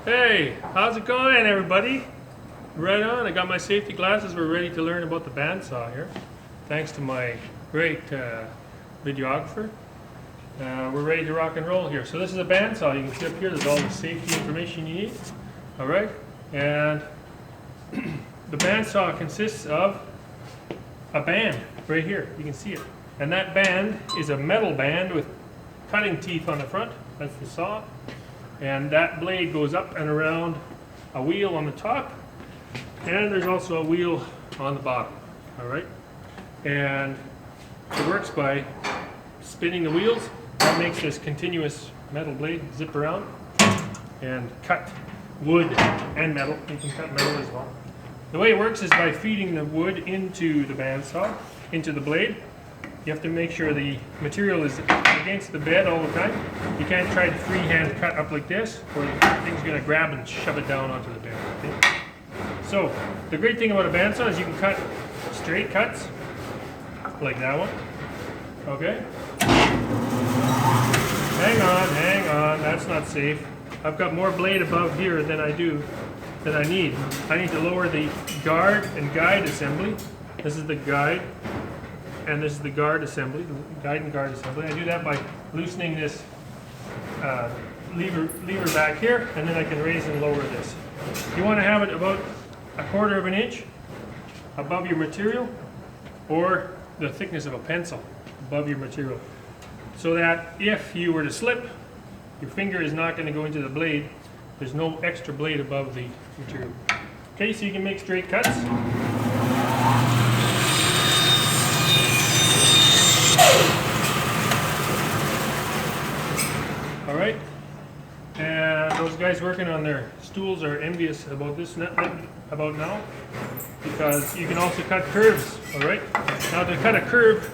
Hey, how's it going, everybody? Right on. I got my safety glasses. We're ready to learn about the bandsaw here. Thanks to my great videographer. We're ready to rock and roll here. So this is a bandsaw. You can see up here, there's all the safety information you need. All right. And the bandsaw consists of a band right here. You can see it. And that band is a metal band with cutting teeth on the front. That's the saw. And that blade goes up and around a wheel on the top, and there's also a wheel on the bottom. All right, and it works by spinning the wheels. That makes this continuous metal blade zip around and cut wood and metal. You can cut metal as well. The way it works is by feeding the wood into the bandsaw, into the blade. You have to make sure the material is against the bed all the time. You can't try to freehand cut up like this, or the thing's going to grab and shove it down onto the bed. Okay? So, the great thing about a bandsaw is you can cut straight cuts, like that one. Okay? Hang on, that's not safe. I've got more blade above here than I need. I need to lower the guard and guide assembly. This is the guide. And this is the guard assembly, the guide and guard assembly. I do that by loosening this lever back here, and then I can raise and lower this. You want to have it about 1/4 of an inch above your material, or the thickness of a pencil above your material, so that if you were to slip, your finger is not going to go into the blade. There's no extra blade above the material. Okay, so you can make straight cuts. All right, and those guys working on their stools are envious about this about now, because you can also cut curves. All right, now to cut a curve,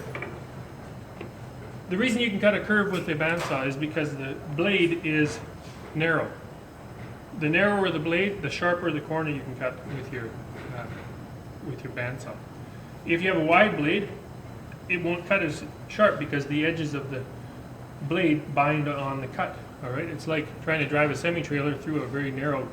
the reason you can cut a curve with a bandsaw is because the blade is narrow. The narrower the blade, the sharper the corner you can cut with your bandsaw. If you have a wide blade, it won't cut as sharp because the edges of the blade bind on the cut. All right, it's like trying to drive a semi-trailer through a very narrow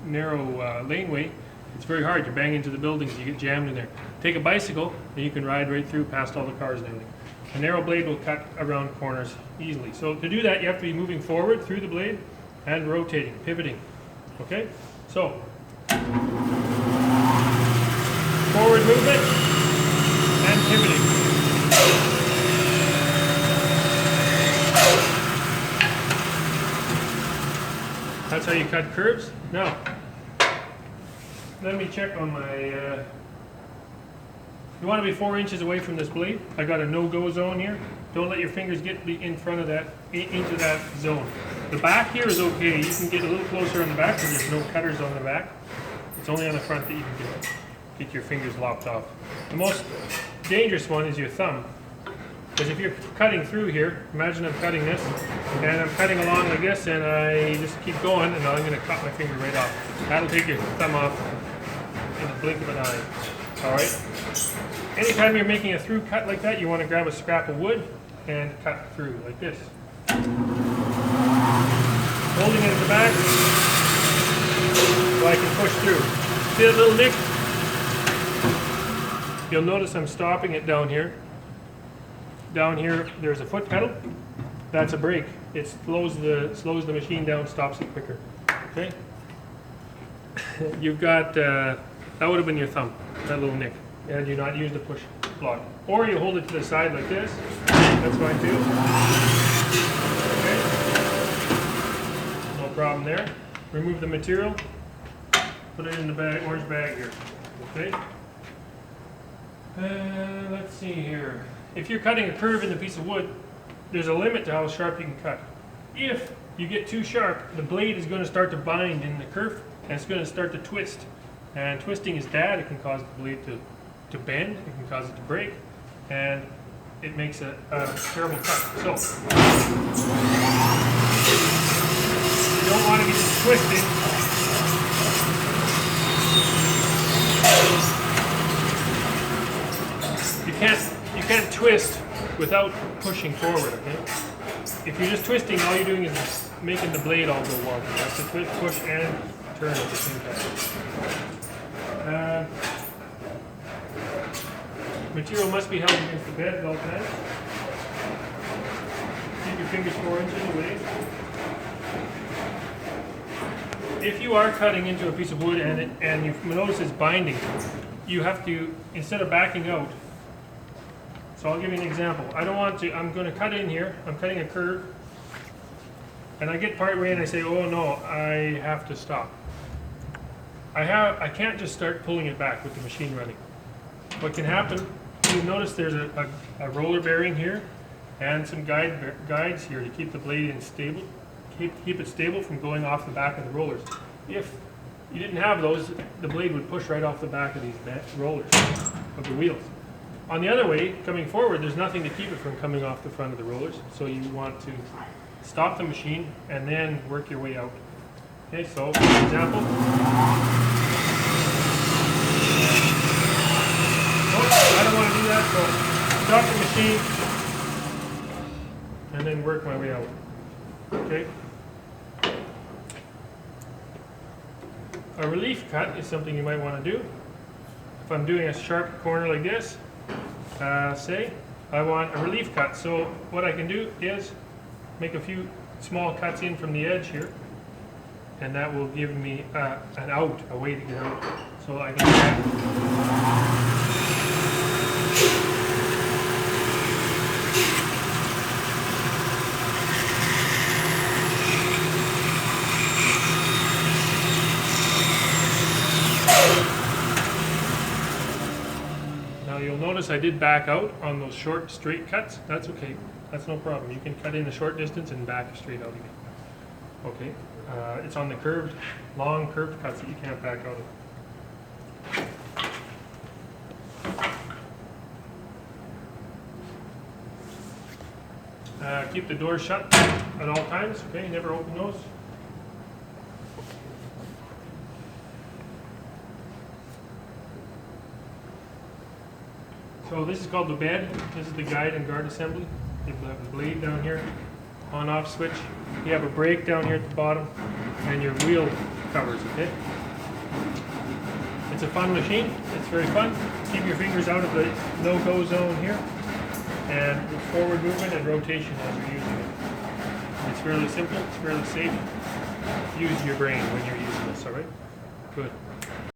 laneway. It's very hard. You bang into the buildings, you get jammed in there. Take a bicycle, and you can ride right through past all the cars and everything. A narrow blade will cut around corners easily. So to do that, you have to be moving forward through the blade and rotating, pivoting. Okay, so forward movement and pivoting. That's how you cut curves. Now, let me check on my, you want to be 4 inches away from this blade. I got a no-go zone here. Don't let your fingers get in front of that, into that zone. The back here is okay. You can get a little closer on the back because there's no cutters on the back. It's only on the front that you can get your fingers lopped off. The most dangerous one is your thumb. Because if you're cutting through here, imagine I'm cutting this, and I'm cutting along like this, and I just keep going, and I'm going to cut my finger right off. That'll take your thumb off in the blink of an eye. All right? Anytime you're making a through cut like that, you want to grab a scrap of wood and cut through like this. Holding it at the back so I can push through. See that little nick? You'll notice I'm stopping it down here. Down here, there's a foot pedal. That's a brake. It slows the machine down, stops it quicker. Okay. You've got that would have been your thumb, that little nick, and you not use the push block, or you hold it to the side like this. That's fine too. Okay. No problem there. Remove the material. Put it in the bag, orange bag here. Okay. Let's see here. If you're cutting a curve in a piece of wood, there's a limit to how sharp you can cut. If you get too sharp, the blade is going to start to bind in the curve, and it's going to start to twist. And twisting is bad. It can cause the blade to bend. It can cause it to break, and it makes a terrible cut. So you don't want to get twisted. You can't twist without pushing forward, okay? If you're just twisting, all you're doing is making the blade all go wonky. You have to twist, push, and turn at the same time. Material must be held against the bed at all times. Keep your fingers 4 inches away. If you are cutting into a piece of wood and you notice it's binding, you have to, instead of backing out, so I'll give you an example. I don't want to, I'm going to cut in here, I'm cutting a curve, and I get part way and I say, oh no, I have to stop. I can't just start pulling it back with the machine running. What can happen, you notice there's a roller bearing here and some guides here to keep the blade in stable, keep it stable from going off the back of the rollers. If you didn't have those, the blade would push right off the back of these rollers, of the wheels. On the other way, coming forward, there's nothing to keep it from coming off the front of the rollers, so you want to stop the machine and then work your way out. Okay, so for example, I don't want to do that, so stop the machine and then work my way out. Okay? A relief cut is something you might want to do. If I'm doing a sharp corner like this, say, I want a relief cut. So what I can do is make a few small cuts in from the edge here, and that will give me an out, a way to get out. So I can do that. You'll notice I did back out on those short straight cuts. That's okay, that's no problem. You can cut in a short distance and back straight out again. Okay, it's on the curved, long curved cuts that you can't back out of. Keep the doors shut at all times, okay, never open those. So this is called the bed. This is the guide and guard assembly. You have the blade down here, on-off switch. You have a brake down here at the bottom, and your wheel covers, okay? It's a fun machine. It's very fun. Keep your fingers out of the no-go zone here, and forward movement and rotation as you're using it. It's fairly simple. It's fairly safe. Use your brain when you're using this, all right? Good.